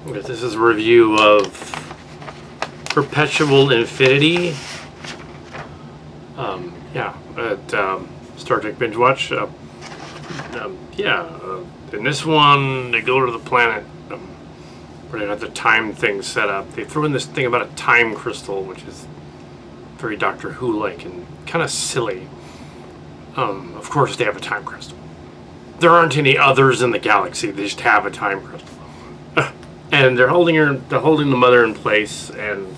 This is a review of Perpetual Infinity. Star Trek Binge Watch. In this one, they go to the planet where they got the time thing set up. They throw in this thing about a time crystal, which is very Doctor Who-like and kind of silly. Of course, they have a time crystal. There aren't any others in the galaxy. They just have a time crystal. And they're holding the mother in place and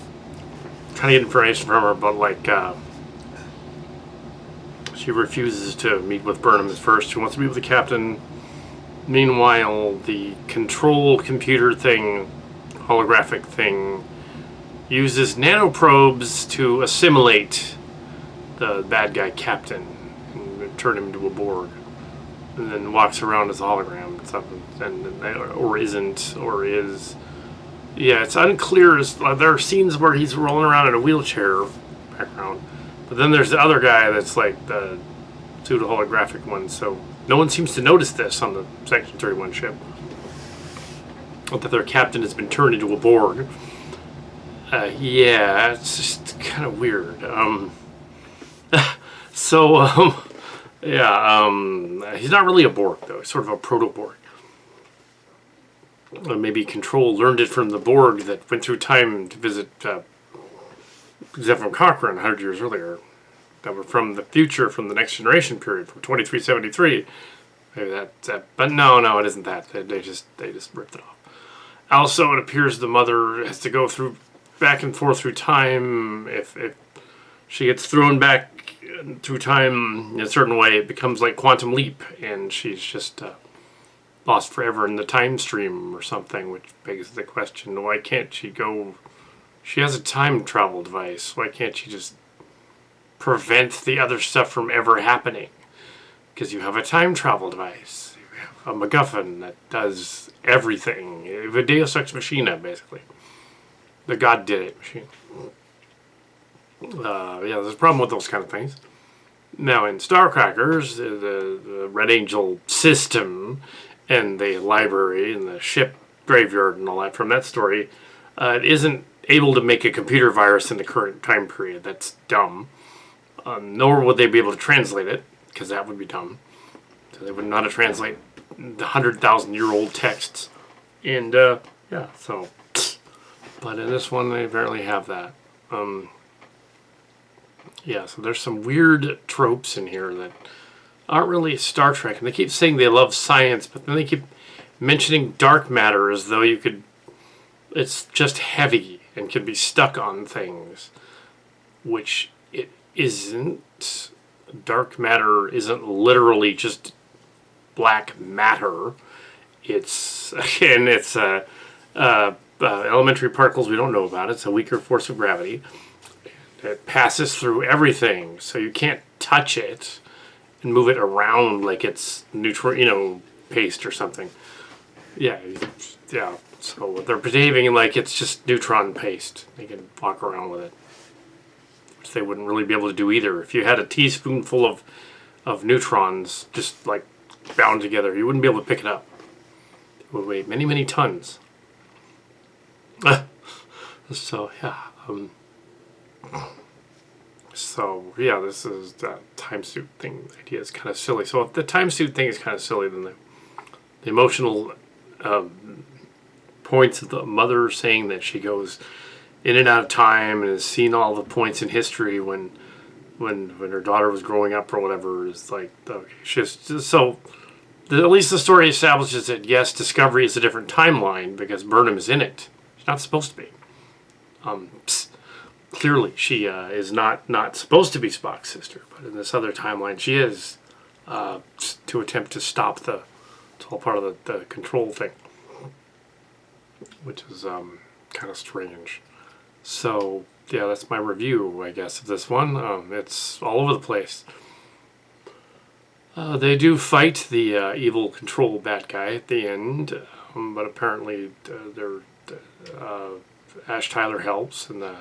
trying to get information from her, but she refuses to meet with Burnham at first. She wants to meet with the captain. Meanwhile, the control computer thing, holographic thing, uses nanoprobes to assimilate the bad guy captain and turn him into a Borg. And then walks around as a hologram and stuff, or isn't, or is. Yeah, it's unclear. There are scenes where he's rolling around in a wheelchair background, but then there's the other guy that's like the pseudo-holographic one, so no one seems to notice this on the Section 31 ship. That their captain has been turned into a Borg. It's just kind of weird. He's not really a Borg, though. He's sort of a proto-Borg. Maybe Control learned it from the Borg that went through time to visit Zephyr Cochrane 100 years earlier. That were from the future, from the Next Generation period, from 2373. Maybe but no, it isn't that. They just ripped it off. Also, it appears the mother has to go back and forth through time. If she gets thrown back through time in a certain way, it becomes like Quantum Leap, and she's just lost forever in the time stream or something, which begs the question, why can't she go... She has a time travel device. Why can't she just prevent the other stuff from ever happening? Because you have a time travel device. You have a MacGuffin that does everything. You have a Deus Ex Machina, basically. The God did it machine. There's a problem with those kind of things. Now, in Starcrackers, the Red Angel system and the library and the ship graveyard and all that from that story, it isn't able to make a computer virus in the current time period. That's dumb. Nor would they be able to translate it, because that would be dumb. So they would not translate the 100,000-year-old texts. And, but in this one, they apparently have that. So there's some weird tropes in here that aren't really Star Trek. And they keep saying they love science, but then they keep mentioning dark matter as though it's just heavy and can be stuck on things, which it isn't. Dark matter isn't literally just black matter. It's elementary particles we don't know about. It's a weaker force of gravity. It passes through everything, so you can't touch it and move it around like it's neutron, paste or something. Yeah. So they're behaving like it's just neutron paste. They can walk around with it, which they wouldn't really be able to do either. If you had a teaspoonful of neutrons just like bound together, you wouldn't be able to pick it up. It would weigh many, many tons. This is that time suit thing idea is kind of silly. So if the time suit thing is kind of silly, then the emotional points of the mother saying that she goes in and out of time and has seen all the points in history when her daughter was growing up or whatever is like, okay, at least the story establishes that yes, Discovery is a different timeline because Burnham is in it. She's not supposed to be. Clearly, she is not supposed to be Spock's sister, but in this other timeline, she is to attempt to stop it's all part of the control thing, which is kind of strange. So, that's my review, I guess, of this one. It's all over the place. They do fight the evil control bad guy at the end, but apparently Ash Tyler helps, and the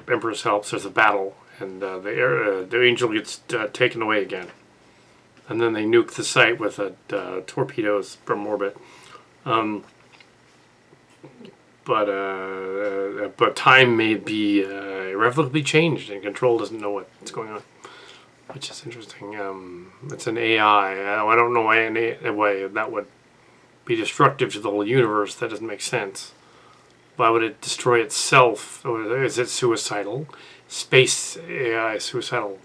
Empress helps. There's a battle, and the Angel gets taken away again. And then they nuke the site with torpedoes from orbit. But time may be irrevocably changed, and Control doesn't know what's going on, which is interesting. It's an AI. I don't know why why that would be destructive to the whole universe. That doesn't make sense. Why would it destroy itself? Or is it suicidal? Space AI suicidal.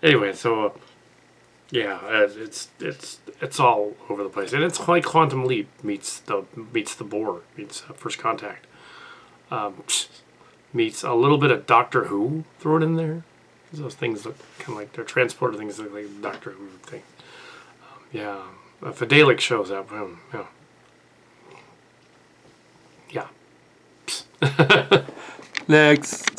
Anyway, so yeah, it's all over the place, and it's like Quantum Leap meets the Boar meets First Contact, meets a little bit of Doctor Who thrown in there. Those things look kind of like they're transporter things look like Doctor Who thing. Yeah, if a Dalek shows up, yeah. Next.